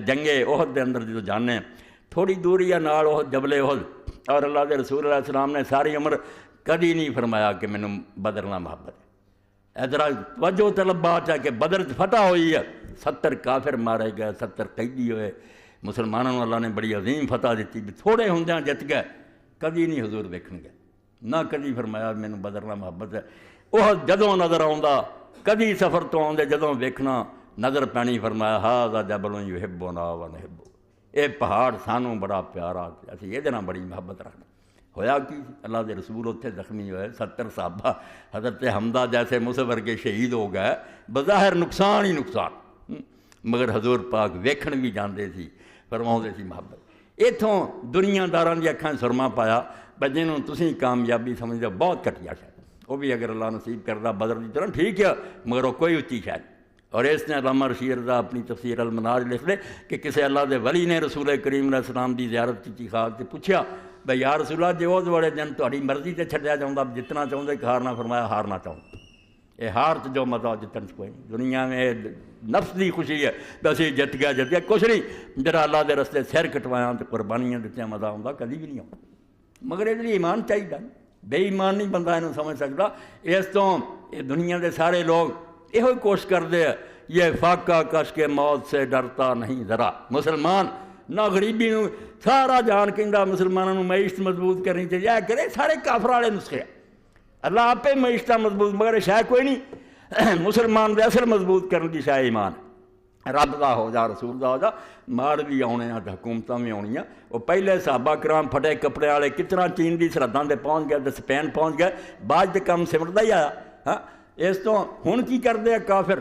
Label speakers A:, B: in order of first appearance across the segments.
A: جنگے احد دے اندر جو جانے تھوڑی دوری ہے نال احد جبل احد، اور اللہ دے رسول علیہ السلام نے ساری عمر کدی نہیں فرمایا کہ مینوں بدر نال محبت ہے۔ ادھر توجہ طلب بات ہے کہ بدر فتح ہوئی ہے، 70 کافر مارے گئے، 70 قیدی ہوئے، مسلمانوں کو اللہ نے بڑی عظیم فتح دیتی، تھوڑے ہوندیاں جت گئے، کدی نہیں حضور ویکھن گئے، نہ کدی فرمایا مینوں بدر نال محبت ہے۔ احد جدوں نظر آوندا، کدی سفر تو آندے جدوں ویکھنا نظر پینی، فرمایا ھذا جبل یحبنا ونحب، اے پہاڑ سانوں بڑا پیارا، اسی یہ نال بڑی محبت رکھنا۔ ہویا کی اللہ دے رسول اتنے زخمی ہوئے، 70 صحابہ حضرت حمزہ جیسے مصور کے شہید ہو گئے، بظاہر نقصان ہی نقصان، مگر حضور پاک ویکھن بھی جاندے سی، فرماؤندے سی محبت۔ اتوں دنیا داراں دی اکھاں سرما پایا، پر جنہوں تسی کامیابی سمجھدے بہت گھٹیا شاید، وہ بھی اگر اللہ نصیب کردہ بدر دی طرح ٹھیک ہے، مگر وہ کوئی اچھی شاید۔ اور اس نے علامہ رشید رضا اپنی تفسیر المنار لکھ لے کہ کسی اللہ دے ولی نے رسول کریم علیہ السلام دی زیارت کی خاص سے پوچھا بھئی یا رسول اللہ جے وہ بڑے دن تہاڈی مرضی تے چھڈیا جاؤں جتنا چاہوں کہ ہارنا، فرمایا ہارنا چاہوں، یہ ہار تو جو مزہ جتن کوئی نہیں، دنیا میں نفس دی خوشی ہے بس یہ جت گیا کچھ نہیں، جرا اللہ دے رستے سر کٹوایا تو قربانیاں دتیاں مزہ آਉਂدا کدی بھی نہیں آਉਂدا، مگر یہ ایمان چاہیے، بے ایمان نہیں بندہ انہوں سمجھ سکتا۔ اس تو یہ دنیا دے سارے لوگ یہ کوشش کرتے ہیں، یہ فاقہ کش کے موت سے ڈرتا نہیں ذرا، مسلمان نہ غریبی نو سارا جان کہندا مسلمانوں معیشت مضبوط کرنی چاہیے، یہ کرے سارے کافر والے نسخے، اللہ آپ معیشت مضبوط، مگر شاید کوئی نہیں، مسلمان دے اصل مضبوط کرنے کی شاید ایمان، رب دا ہو جا رسول دا ہو جا، مار بھی آنے ہیں حکومتاں بھی آنی ہیں۔ وہ پہلے صحابہ کرام پھٹے کپڑے والے کتنا چین دی سرحداں دے پہنچ گئے، سپین پہنچ گئے، بعد دے کم سمٹدا ہی آیا، ہاں اس تو ہن کی کرتے ہیں کافر،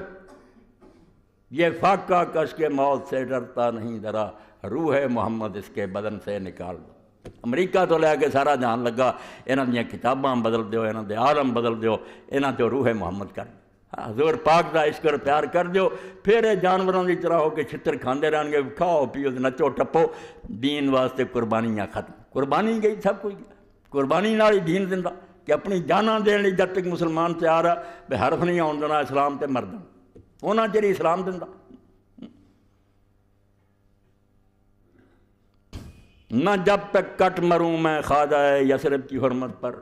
A: یہ فاقہ کش کے موت سے ڈرتا نہیں ذرا، روح محمد اس کے بدن سے نکال دو۔ امریکہ تو لے کے سارا جان لگا انہاں دیاں کتاباں بدل دیو، انہاں دے عالم بدل دیو، انہاں تو روح محمد کر حضور پاک دا عشق اور پیار کر دیو، پھر یہ جانوراں دی طرح ہو کے چھتر کھاندے رہن گے، کھاؤ پیو نچو ٹپو، دین واسطے قربانیاں ختم، قربانی گئی سب کچھ گیا، قربانی نال ہی دین زندہ، کہ اپنی جاناں دین لئی جب تک مسلمان تیار ہے بے حرف نہیں آن دینا اسلام تے مردن، انہاں چر اسلام دیندا۔ نہ جب تک کٹ مروں میں خواجہ یثرب کی حرمت پر،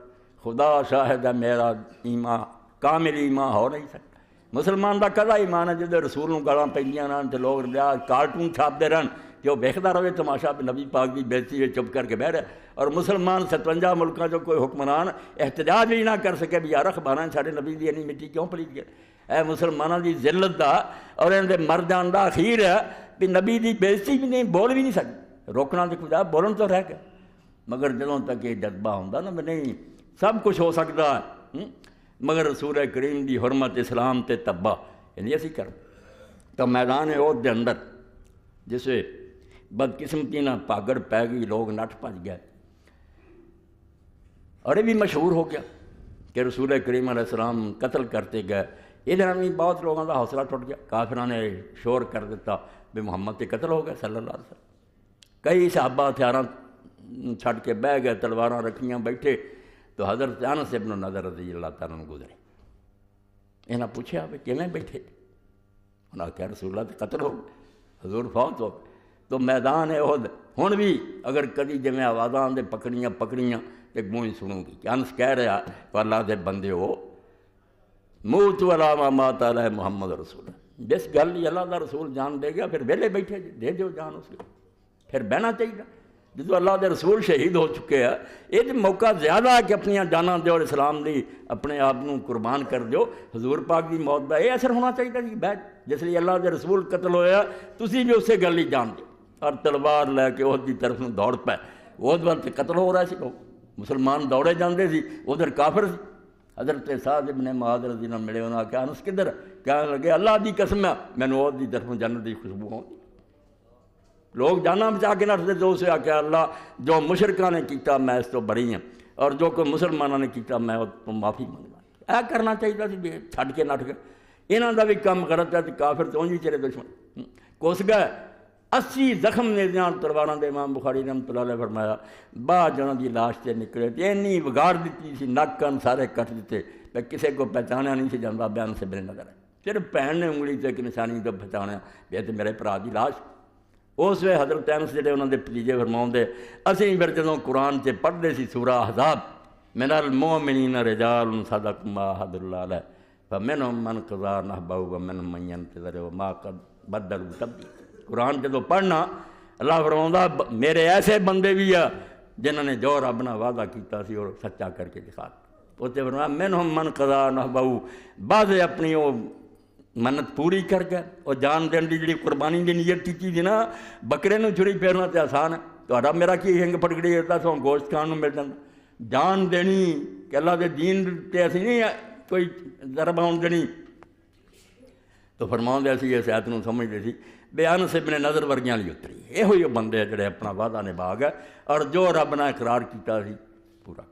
A: خدا شاہد ہے میرا ایمان کامل ایمان ہو نہیں سکتا۔ مسلمان دا کدا ایمان ہے جدے رسول نوں گالاں پیندیاں نہ تے لوگ لیا کارٹون چھاپتے رہن کہ وہ ویکھدا رہے تماشا نبی پاک دی بےزتی ہے چپ کر کے بہ رہا، اور مسلمان 57 ملکاں جو کوئی حکمران احتجاج بھی نہ کر سکے بھی یار اخباراں ساڈے نبی دی انی مٹی کیوں پلیت گئے، اے مسلماناں دی ذلت دا اور ان دے مر جان دا اخیر ہے کہ نبی دی بےزتی بھی نہیں، بول بھی نہیں سکتے، روکنا تو خدا بولن تو رہ گیا، مگر جدوں تک یہ جذبہ ہوندا نا نہیں سب کچھ ہو سکتا ہے، مگر رسول کریم دی حرمت اسلام تے تباہ یعنی اسی کر تو میدان احد دے اندر جسے بدقسمتی نہ پاگڑ پی گئی، لوگ نٹ بھج گئے، اور یہ بھی مشہور ہو گیا کہ رسول کریم علیہ السلام قتل کرتے گئے، یہ بھی بہت لوگوں کا حوصلہ ٹوٹ گیا، کافروں نے شور کر دیتا بھی محمد کے قتل ہو گئے صلی اللہ علیہ وسلم، کئی صحابہ ہتھیاراں چھڈ کے بہ گئے، تلواراں رکھیاں بیٹھے، تو حضرت انس ابن نضر رضی اللہ تعالیٰ عنہ گزرے، انہاں پوچھا بھی کیویں بیٹھے، انہاں کہا رسول اللہ تے قتل ہو گئے، حضور فوت ہو گئے، تو میدان احد ہن بھی اگر کدی جویں آوازاں آندے پکڑیاں تے گونج سنوں گی کہ انس کہہ رہا کہ اللہ دے بندے ہو موتوا علی ما مات علیہ محمد رسول، جس گل ہی اللہ دا رسول جان دے گیا پھر ویلے بیٹھے دے دیو جان اس کو، پھر بہنا چاہیے، جدو اللہ دے رسول شہید ہو چکے ہیں یہ موقع زیادہ ہے کہ اپنی جاناں دیو اور اسلام دی اپنے آپ کو قربان کر دیو، حضور پاک دی موت دا یہ اثر ہونا چاہیے جی بیٹھ جس لیے اللہ دے رسول قتل ہویا تسی بھی اسے گل ہی جان دو، اور تلوار لے کے احد دی طرف دوڑ پے، احد وقت قتل ہو رہا سی، لوگ مسلمان دوڑے جاندے سی، ادھر کافر سی، حضرت سعد ابن معاذ رضی اللہ عنہ ملے، انہاں کہا انس کدھر، کہنے لگے اللہ دی قسم ہے مینوں احد دی طرف جنت دی خوشبو آؤندی، لوگ جانا بچا کے نٹتے تو اسے آخیا اللہ جو مشرکاں نے کیتا میں اس تو بری ہوں، اور جو کوئی مسلمانوں نے کیتا میں اس تو معافی منگنا، اے کرنا چاہیے سی چھڈ کے نٹ گئے، انہاں دا بھی کم غلط ہے، کافر تو اونجی چلے دشمن کس گئے، 80 زخم نے تلواراں دے، امام بخاری رحمۃ اللہ علیہ فرمایا بعد جنہاں دی لاش تے نکلے تے اینی وگاڑ دیتی سی، نک کن سارے کٹ دیتے، کسے کو پہچانیا نہیں سی جاندا، بیان سے بے نظر ہے، صرف بھن نے انگلی تے ایک نشانی تو پہچانیا بھی تے میرے بھرا دی لاش، اس وے حضرت انس جڑے انہوں دے بھتیجے فرماؤندے اسی پھر جدوں قرآن 'چ پڑھتے سی سورہ احزاب من المؤمنین رجال صدقوا ما عاهدوا اللہ علیہ فمنهم من قضى نحبه ومنهم من ينتظر وما قد بدلوا تبدیلا۔ قرآن جدوں پڑھنا اللہ فرماؤندا میرے ایسے بندے بھی آ جنہوں نے جو رب نال وعدہ کیتا سی اور سچا کر کے دکھا اتنے فرمایا منهم من قضى نحبه بعض اپنی وہ منت پوری کر گئے اور جان دین دی جڑی قربانی دی نیت کی چیز نا بکرے نو چھری پھیرنا تے آسان ہے تو میرا کی ہنگ پھڑکڑی ہے تو گوشت کھان نو مل جاتا جان دینی کہ اللہ دے دین تے اسی نہیں کوئی ضرب آن دینی تو فرماؤں دے اسی اس آیت نو سمجھ دے سی بیان سے ابن نظر ورگیاں لی اتری یہ ہوئی بندے جڑے اپنا وعدہ نبھا گئے اور جو رب نے اقرار کیتا سی پورا